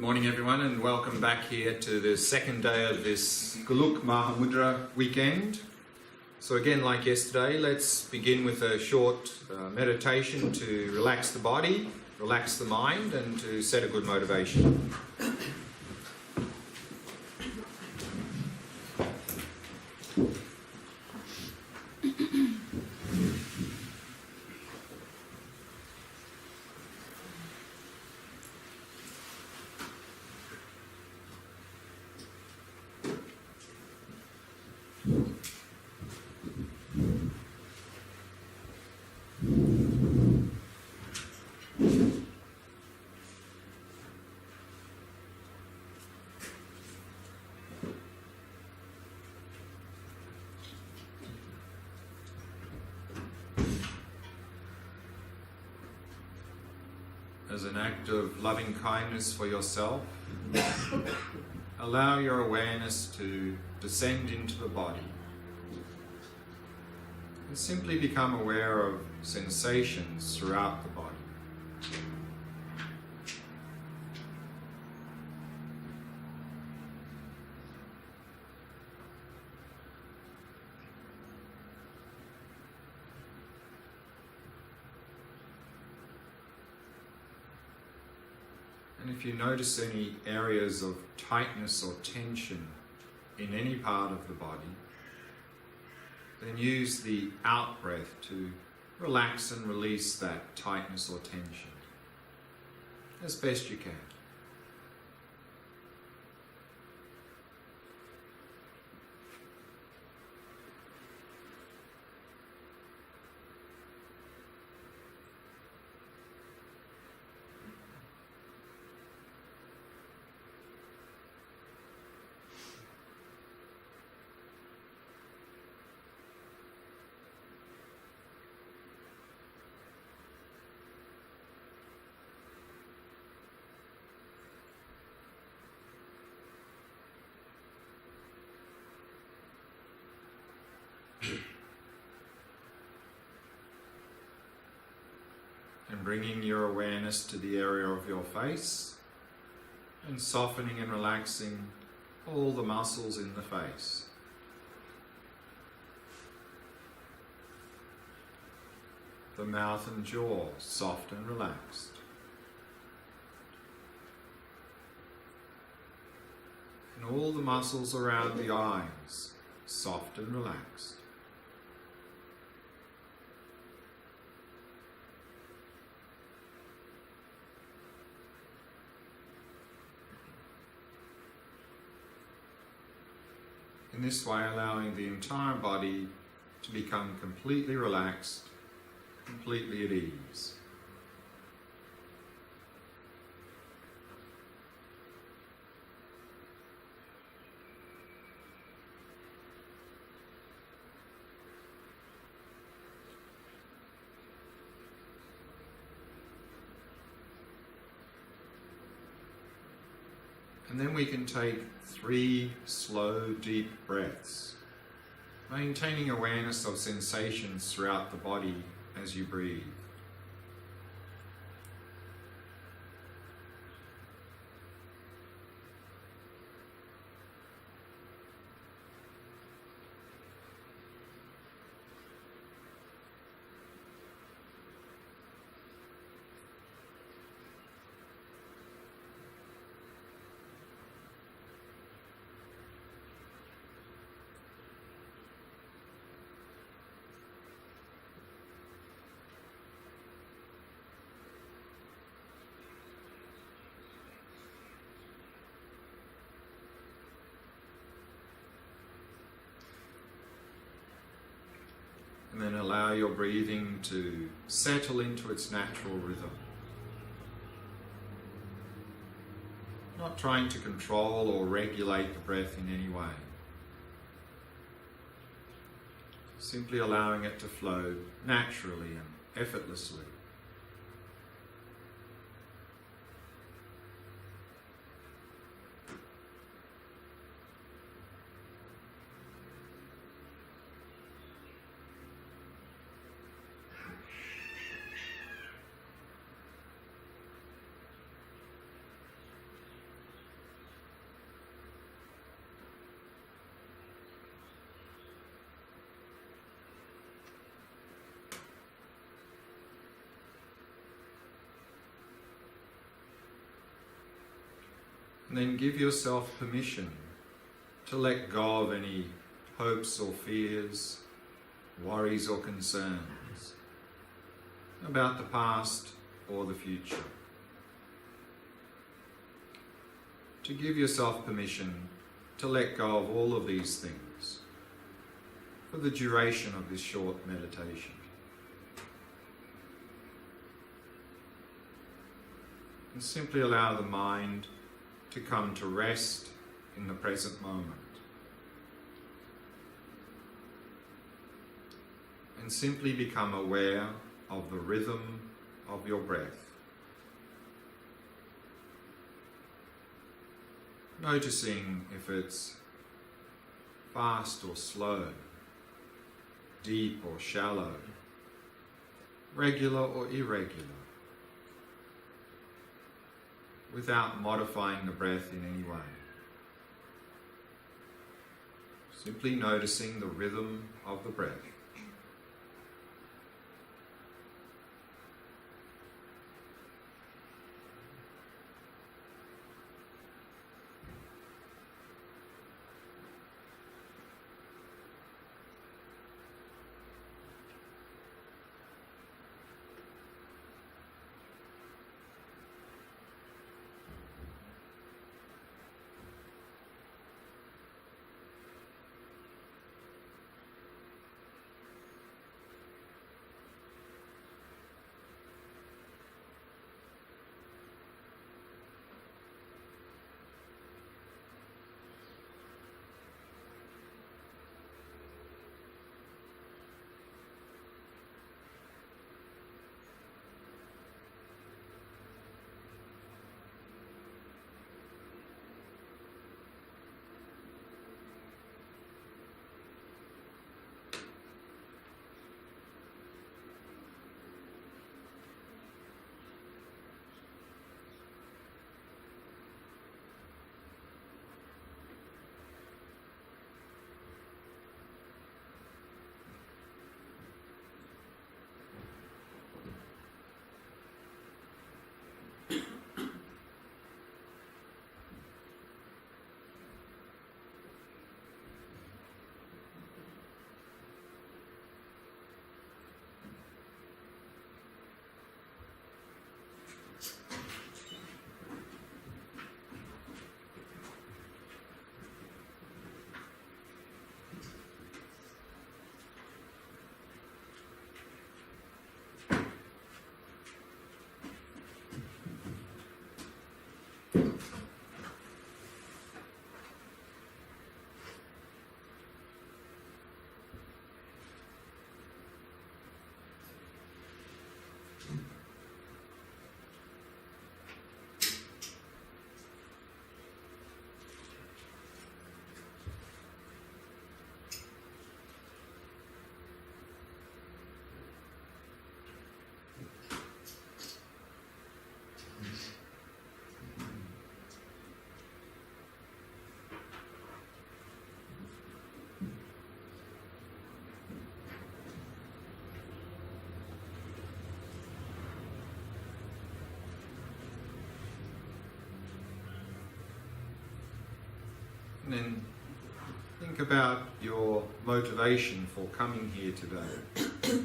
Good morning everyone and welcome back here to the second day of this Mahamudra weekend. So again, like yesterday, let's begin with a short meditation to relax the body, relax the mind and to set a good motivation. As an act of loving kindness for yourself, allow your awareness to descend into the body and simply become aware of sensations throughout the body. And if you notice any areas of tightness or tension in any part of the body, then use the out breath to relax and release that tightness or tension as best you can. And bringing your awareness to the area of your face and softening and relaxing all the muscles in the face. The mouth and jaw soft and relaxed. And all the muscles around the eyes soft and relaxed. In this way, allowing the entire body to become completely relaxed, completely at ease. And then we can take 3 slow, deep breaths, maintaining awareness of sensations throughout the body as you breathe. And then allow your breathing to settle into its natural rhythm. Not trying to control or regulate the breath in any way. Simply allowing it to flow naturally and effortlessly. And then give yourself permission to let go of any hopes or fears, worries or concerns about the past or the future. To give yourself permission to let go of all of these things for the duration of this short meditation. And simply allow the mind to come to rest in the present moment. And simply become aware of the rhythm of your breath. Noticing if it's fast or slow, deep or shallow, regular or irregular, without modifying the breath in any way. Simply noticing the rhythm of the breath. And then think about your motivation for coming here today.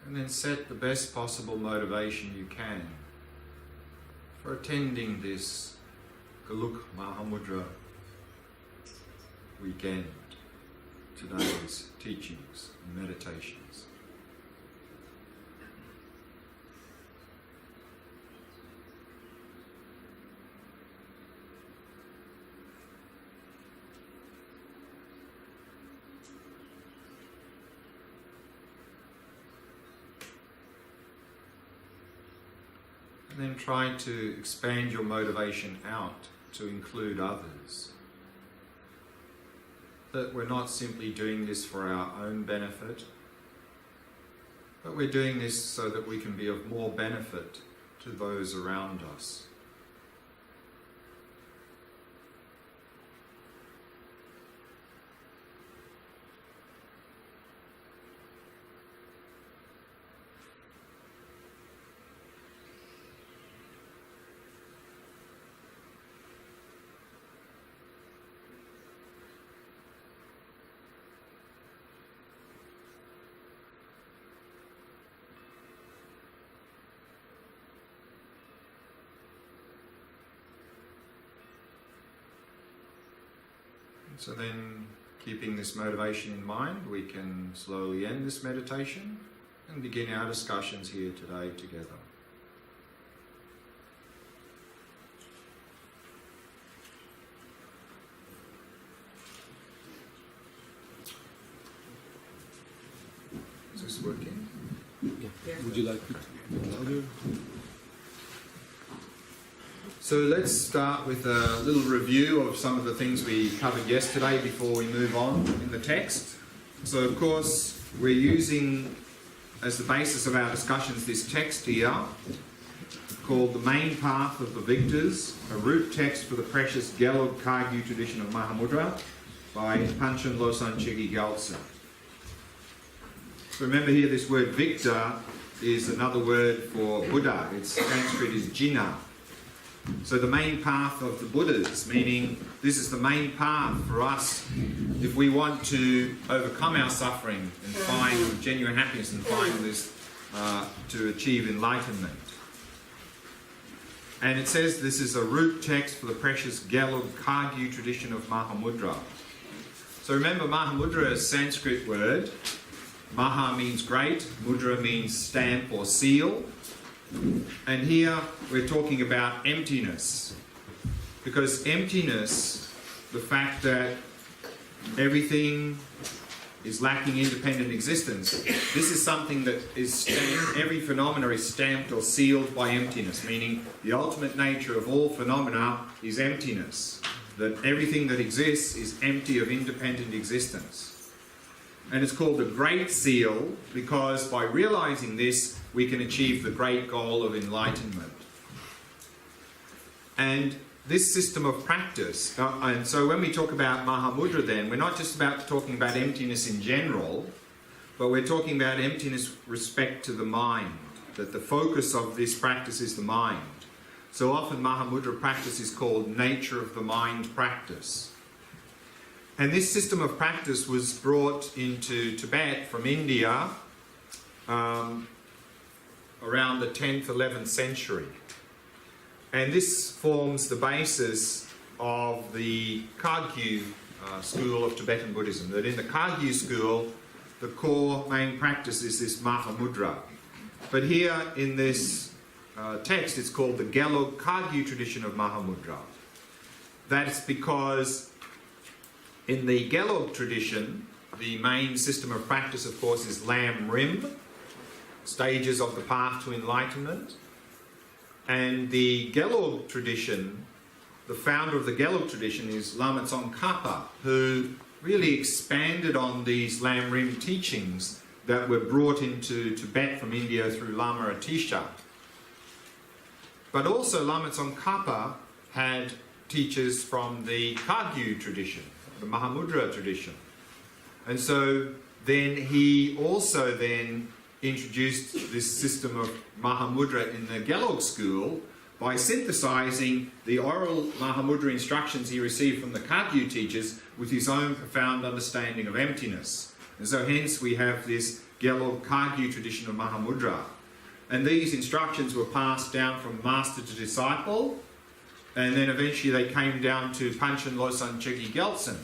And then set the best possible motivation you can for attending this Mahamudra weekend, today's teachings and meditations. And then try to expand your motivation out to include others. that we're not simply doing this for our own benefit, but we're doing this so that we can be of more benefit to those around us. So then, keeping this motivation in mind, we can slowly end this meditation and begin our discussions here today together. Is this working? Yeah. Would you like it louder? So let's start with a little review of some of the things we covered yesterday before we move on in the text. So of course we're using as the basis of our discussions this text here called The Main Path of the Victors, a root text for the precious Gelug Kagyu tradition of Mahamudra by Panchen Losang Chegi Gyaltsen. So remember here this word victor is another word for Buddha. Its Sanskrit is Jina. So the main path of the Buddhas, meaning this is the main path for us if we want to overcome our suffering and find genuine happiness and find this to achieve enlightenment. And it says this is a root text for the precious Gelug Kagyu tradition of Mahamudra. So remember, Mahamudra is a Sanskrit word. Maha means great, mudra means stamp or seal. And here we're talking about emptiness, because emptiness, the fact that everything is lacking independent existence, this is something that is stamped, every phenomena is stamped or sealed by emptiness, meaning the ultimate nature of all phenomena is emptiness, that everything that exists is empty of independent existence. And it's called the Great Seal because by realizing this, we can achieve the great goal of enlightenment. And this system of practice, and so when we talk about Mahamudra then, we're not just talking about emptiness in general, but we're talking about emptiness with respect to the mind, that the focus of this practice is the mind. So often Mahamudra practice is called nature of the mind practice. And this system of practice was brought into Tibet from India around the 10th, 11th century. And this forms the basis of the Kagyu school of Tibetan Buddhism. That in the Kagyu school, the core main practice is this Mahamudra. But here in this text, it's called the Gelug Kagyu tradition of Mahamudra. That's because in the Gelug tradition, the main system of practice, of course, is Lam Rim, stages of the path to enlightenment. And the Gelug tradition, the founder of the Gelug tradition is Lama Tsongkhapa, who really expanded on these Lam Rim teachings that were brought into Tibet from India through Lama Atisha. But also Lama Tsongkhapa had teachers from the Kagyu tradition, the Mahamudra tradition. And so then he also introduced this system of Mahamudra in the Gelug school by synthesizing the oral Mahamudra instructions he received from the Kagyu teachers with his own profound understanding of emptiness. And so hence we have this Gelug Kagyu tradition of Mahamudra. And these instructions were passed down from master to disciple, and then eventually they came down to Panchen Losang Chegi Gyaltsen,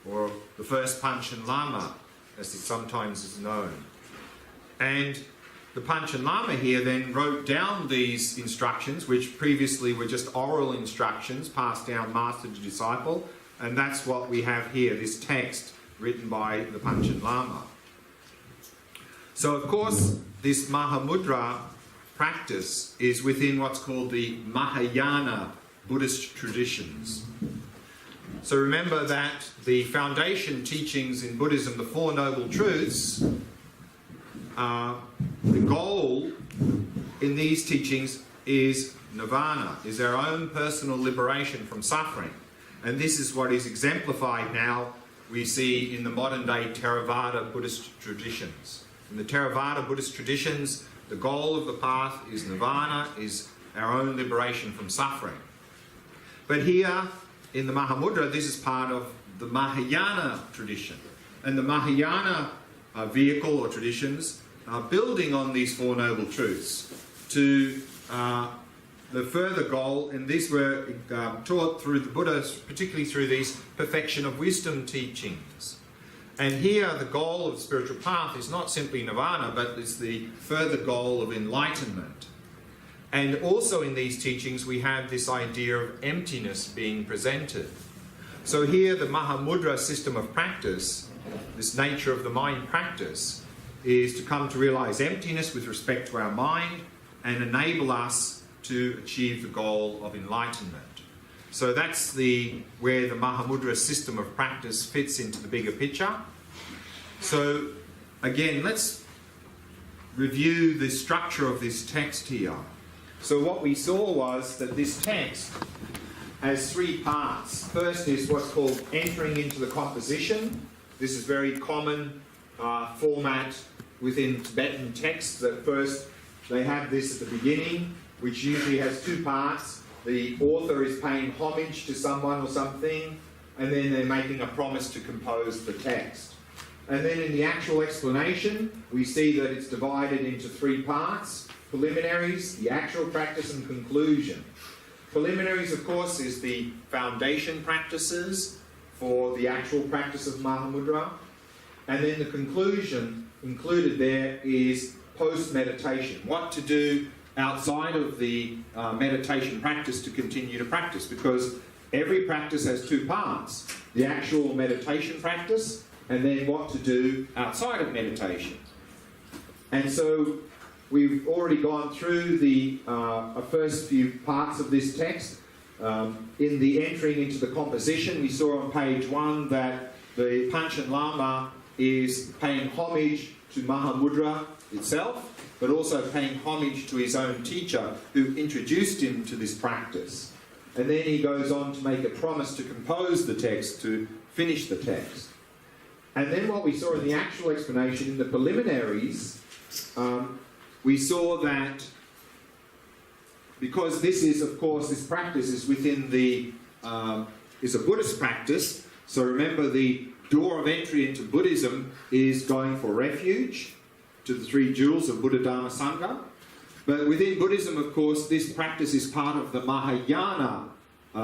or the first Panchen Lama, as it sometimes is known. And the Panchen Lama here then wrote down these instructions, which previously were just oral instructions passed down master to disciple, and that's what we have here, this text written by the Panchen Lama. So of course, this Mahamudra practice is within what's called the Mahayana Buddhist traditions. So remember that the foundation teachings in Buddhism, the Four Noble Truths, the goal in these teachings is nirvana, is our own personal liberation from suffering. And this is what is exemplified now, we see in the modern day Theravada Buddhist traditions. In the Theravada Buddhist traditions, the goal of the path is nirvana, is our own liberation from suffering. But here in the Mahamudra, this is part of the Mahayana tradition. And the Mahayana vehicle or traditions are building on these Four Noble Truths to the further goal, and these were taught through the Buddha, particularly through these perfection of wisdom teachings. And here the goal of the spiritual path is not simply nirvana, but it's the further goal of enlightenment. And also in these teachings we have this idea of emptiness being presented. So here the Mahamudra system of practice, this nature of the mind practice, is to come to realize emptiness with respect to our mind and enable us to achieve the goal of enlightenment. So that's where the Mahamudra system of practice fits into the bigger picture. So again, let's review the structure of this text here. So what we saw was that this text has three parts. First is what's called entering into the composition. This is very common format within Tibetan texts, that first they have this at the beginning, which usually has two parts. The author is paying homage to someone or something, and then they're making a promise to compose the text. And then in the actual explanation, we see that it's divided into three parts: preliminaries, the actual practice, and conclusion. Preliminaries, of course, is the foundation practices for the actual practice of Mahamudra. And then the conclusion included there is post-meditation, what to do outside of the meditation practice to continue to practice, because every practice has two parts: the actual meditation practice and then what to do outside of meditation. And so we've already gone through the first few parts of this text. In the entering into the composition, we saw on page 1 that the Panchen Lama is paying homage to Mahamudra itself, but also paying homage to his own teacher who introduced him to this practice. And then he goes on to make a promise to compose the text, to finish the text. And then what we saw in the actual explanation, in the preliminaries, we saw that because this is, of course, this practice is within the, is a Buddhist practice. So remember, the door of entry into Buddhism is going for refuge to the three jewels of Buddha, Dharma, Sangha. But within Buddhism, of course, this practice is part of the Mahayana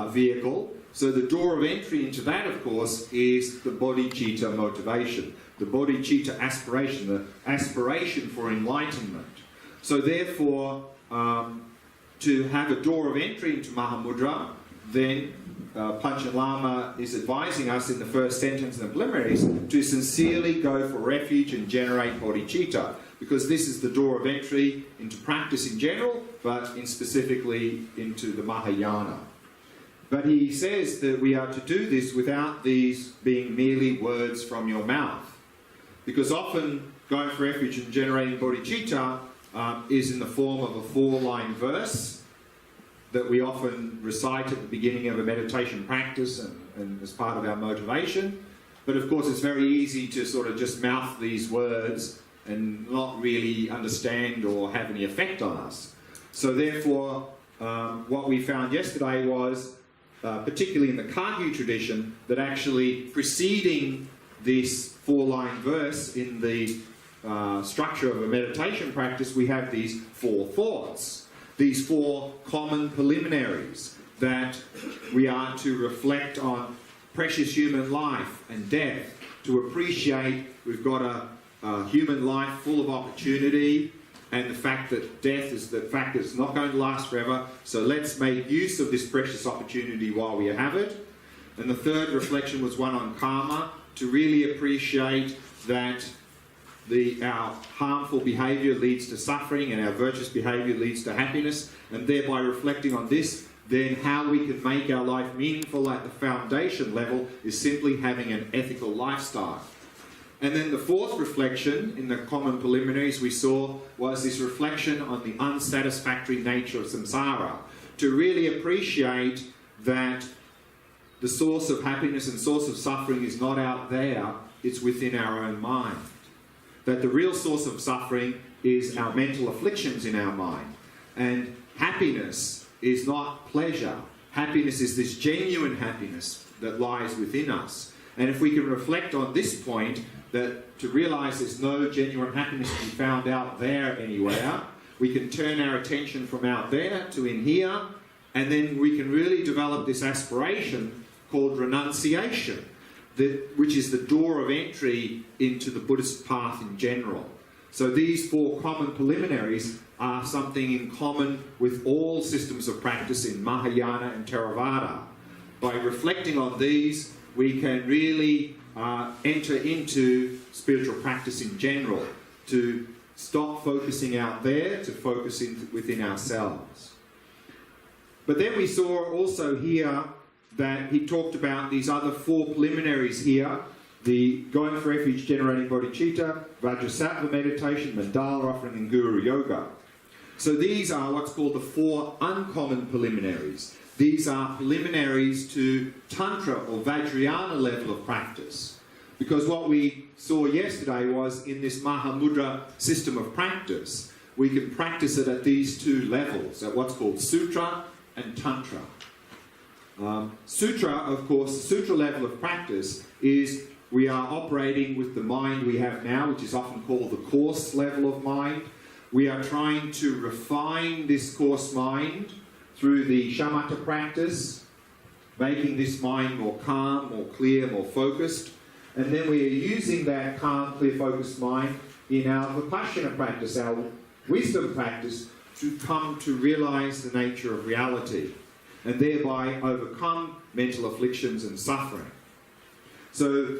vehicle. So the door of entry into that, of course, is the bodhicitta motivation, the bodhicitta aspiration, the aspiration for enlightenment. So therefore, to have a door of entry into Mahamudra, then Panchen Lama is advising us in the first sentence in the preliminaries to sincerely go for refuge and generate bodhicitta, because this is the door of entry into practice in general, but specifically into the Mahayana. But he says that we are to do this without these being merely words from your mouth, because often going for refuge and generating bodhicitta is in the form of a 4-line verse that we often recite at the beginning of a meditation practice and as part of our motivation. But of course it's very easy to sort of just mouth these words and not really understand or have any effect on us. So therefore, what we found yesterday was, particularly in the Kagyu tradition, that actually preceding this 4-line verse in the structure of a meditation practice, we have these 4 thoughts, these 4 common preliminaries that we are to reflect on precious human life and death, to appreciate we've got a human life full of opportunity, and the fact that death is the fact that it's not going to last forever, so let's make use of this precious opportunity while we have it. And the third reflection was one on karma, to really appreciate that our harmful behaviour leads to suffering and our virtuous behaviour leads to happiness, and thereby reflecting on this, then how we can make our life meaningful at the foundation level is simply having an ethical lifestyle. And then the fourth reflection in the common preliminaries we saw was this reflection on the unsatisfactory nature of samsara, to really appreciate that the source of happiness and source of suffering is not out there, it's within our own mind. That the real source of suffering is our mental afflictions in our mind. And happiness is not pleasure. Happiness is this genuine happiness that lies within us. And if we can reflect on this point, that to realise there's no genuine happiness to be found out there anywhere, we can turn our attention from out there to in here, and then we can really develop this aspiration called renunciation, which is the door of entry into the Buddhist path in general. So these four common preliminaries are something in common with all systems of practice in Mahayana and Theravada. By reflecting on these, we can really enter into spiritual practice in general, to stop focusing out there, to focus within ourselves. But then we saw also here that he talked about these other four preliminaries here, the going for refuge, generating bodhicitta, Vajrasattva meditation, mandala offering, and guru yoga. So these are what's called the four uncommon preliminaries. These are preliminaries to Tantra or Vajrayana level of practice. Because what we saw yesterday was in this Mahamudra system of practice, we can practice it at these two levels, at what's called Sutra and Tantra. Sutra, of course, the Sutra level of practice is we are operating with the mind we have now, which is often called the coarse level of mind. We are trying to refine this coarse mind through the shamatha practice, making this mind more calm, more clear, more focused. And then we are using that calm, clear, focused mind in our vipassana practice, our wisdom practice, to come to realize the nature of reality and thereby overcome mental afflictions and suffering. So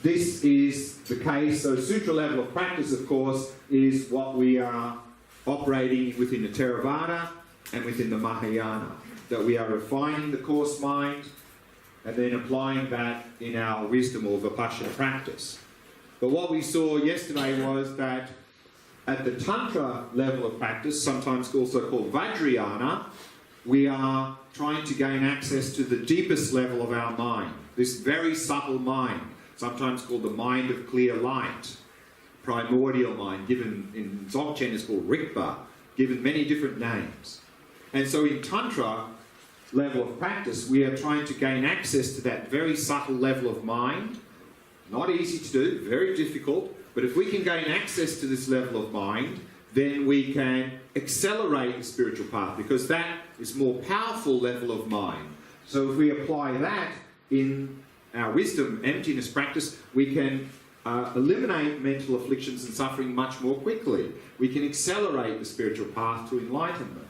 this is the case. So sutra level of practice, of course, is what we are operating within the Theravada and within the Mahayana, that we are refining the coarse mind and then applying that in our wisdom or vipassana practice. But what we saw yesterday was that at the Tantra level of practice, sometimes also called Vajrayana, we are trying to gain access to the deepest level of our mind, this very subtle mind, sometimes called the mind of clear light, primordial mind, given in Dzogchen is called Rigpa, given many different names. And so in Tantra level of practice, we are trying to gain access to that very subtle level of mind. Not easy to do, very difficult, but if we can gain access to this level of mind, then we can accelerate the spiritual path, because that is a more powerful level of mind. So if we apply that in our wisdom, emptiness practice, we can eliminate mental afflictions and suffering much more quickly. We can accelerate the spiritual path to enlightenment.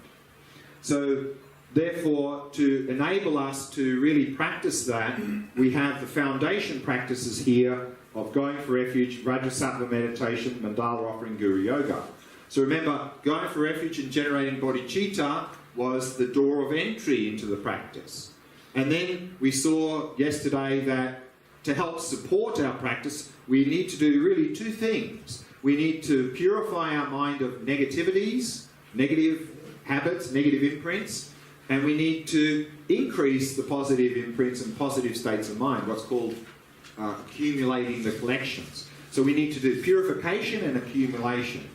So therefore, to enable us to really practice that, we have the foundation practices here of going for refuge, Vajrasattva meditation, mandala offering, guru yoga. So remember, going for refuge and generating bodhicitta was the door of entry into the practice. And then we saw yesterday that to help support our practice, we need to do really two things. We need to purify our mind of negativities, negative habits, negative imprints, and we need to increase the positive imprints and positive states of mind, what's called accumulating the collections. So we need to do purification and accumulation.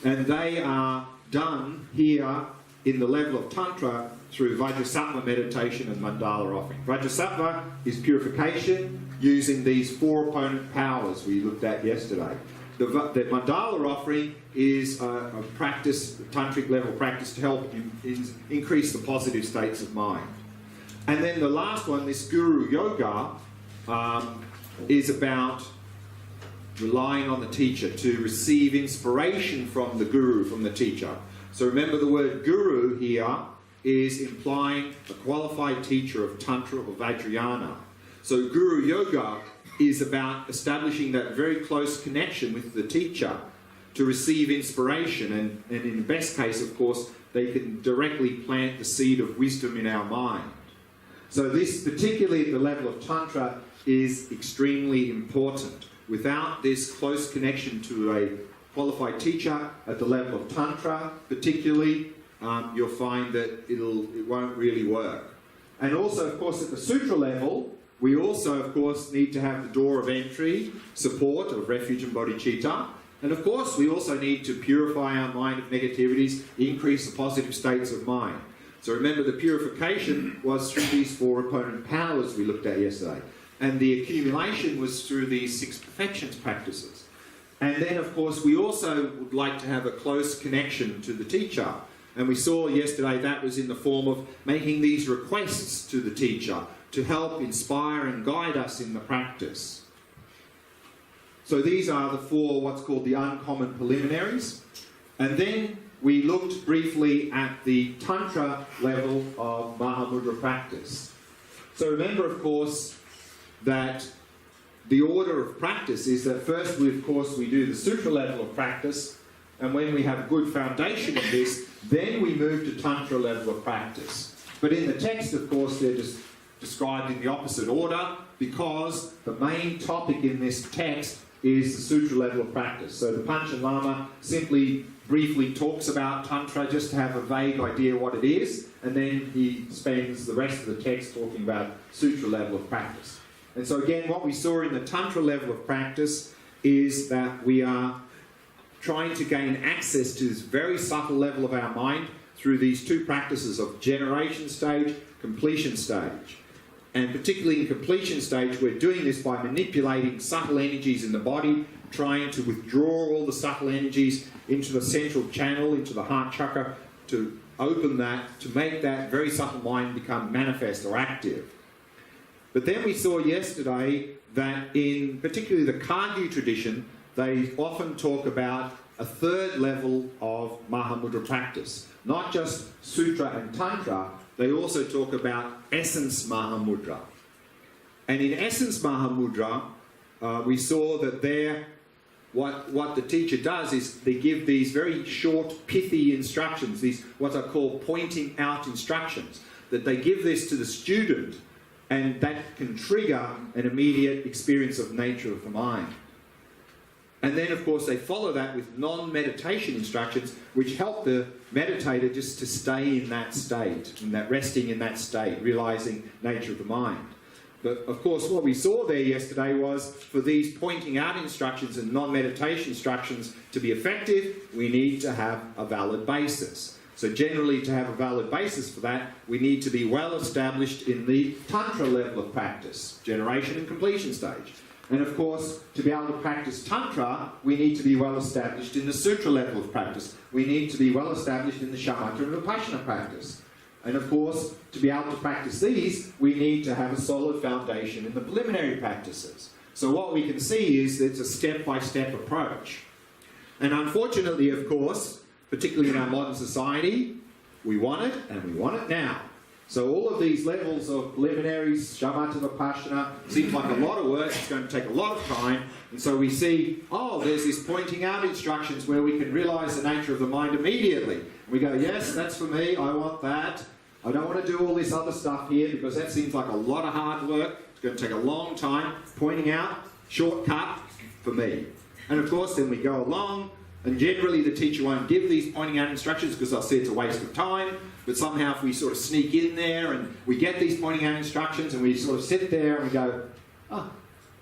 And they are done here in the level of Tantra through Vajrasattva meditation and mandala offering. Vajrasattva is purification using these four opponent powers we looked at yesterday. The mandala offering is a practice, tantric level practice to help increase the positive states of mind. And then the last one, this guru yoga, is about relying on the teacher to receive inspiration from the guru, from the teacher. So remember, the word guru here is implying a qualified teacher of Tantra or Vajrayana. So guru yoga is about establishing that very close connection with the teacher to receive inspiration, and in the best case, of course, they can directly plant the seed of wisdom in our mind. So this, particularly at the level of Tantra, is extremely important. Without this close connection to a qualified teacher at the level of Tantra, particularly, you'll find that it won't really work. And also, of course, at the Sutra level, we also, of course, need to have the door of entry, support of refuge and bodhicitta. And of course, we also need to purify our mind of negativities, increase the positive states of mind. So remember, the purification was through these 4 opponent powers we looked at yesterday. And the accumulation was through these 6 perfections practices. And then, of course, we also would like to have a close connection to the teacher. And we saw yesterday that was in the form of making these requests to the teacher to help inspire and guide us in the practice. So these are the 4 what's called the uncommon preliminaries. And then we looked briefly at the Tantra level of Mahamudra practice. So remember, of course, that the order of practice is that first, we do the Sutra level of practice, and when we have a good foundation in this, then we move to Tantra level of practice. But in the text, of course, they're just described in the opposite order, because the main topic in this text is the Sutra level of practice. So the Panchen Lama simply briefly talks about Tantra just to have a vague idea what it is, and then he spends the rest of the text talking about Sutra level of practice. And so again, what we saw in the Tantra level of practice is that we are trying to gain access to this very subtle level of our mind through these 2 practices of generation stage, completion stage. And particularly in completion stage, we're doing this by manipulating subtle energies in the body, trying to withdraw all the subtle energies into the central channel, into the heart chakra, to open that, to make that very subtle mind become manifest or active. But then we saw yesterday that in particularly the Kagyu tradition, they often talk about a 3rd level of Mahamudra practice. Not just Sutra and Tantra, they also talk about Essence Mahamudra. And in Essence Mahamudra, we saw that there, what the teacher does is they give these very short, pithy instructions, these what are called pointing out instructions, that they give this to the student, and that can trigger an immediate experience of nature of the mind. And then, of course, they follow that with non-meditation instructions, which help the meditator just to stay in that state, in that resting in that state, realizing nature of the mind. But, of course, what we saw there yesterday was for these pointing out instructions and non-meditation instructions to be effective, we need to have a valid basis. So generally, to have a valid basis for that, we need to be well established in the Tantra level of practice, generation and completion stage. And of course, to be able to practice Tantra, we need to be well established in the Sutra level of practice. We need to be well established in the Shamatha and Vipassana practice. And of course, to be able to practice these, we need to have a solid foundation in the preliminary practices. So what we can see is that it's a step-by-step approach. And unfortunately, of course, particularly in our modern society, we want it, and we want it now. So all of these levels of preliminaries, shamatha, vipassana, seems like a lot of work, it's going to take a lot of time, and so we see, oh, there's this pointing out instructions where we can realise the nature of the mind immediately. And we go, yes, that's for me, I want that. I don't want to do all this other stuff here because that seems like a lot of hard work, it's going to take a long time. Pointing out, shortcut for me. And of course, then we go along, and generally the teacher won't give these pointing out instructions because they'll say it's a waste of time. But somehow if we sort of sneak in there and we get these pointing out instructions and we sort of sit there and we go, oh,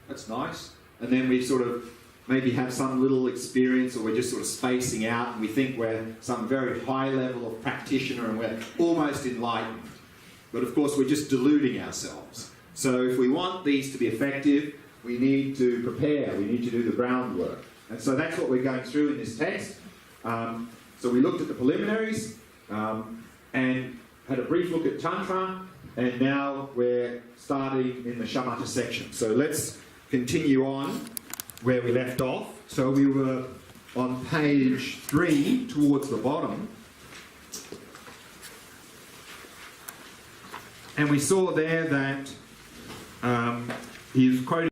that's nice. And then we sort of maybe have some little experience, or we're just sort of spacing out and we think we're some very high level of practitioner and we're almost enlightened. But of course we're just deluding ourselves. So if we want these to be effective, we need to prepare, we need to do the groundwork. And so that's what we're going through in this text. So we looked at the preliminaries, and had a brief look at Tantra, and now we're starting in the Shamatha section. So let's continue on where we left off. So we were on page 3 towards the bottom, and we saw there that he's quoting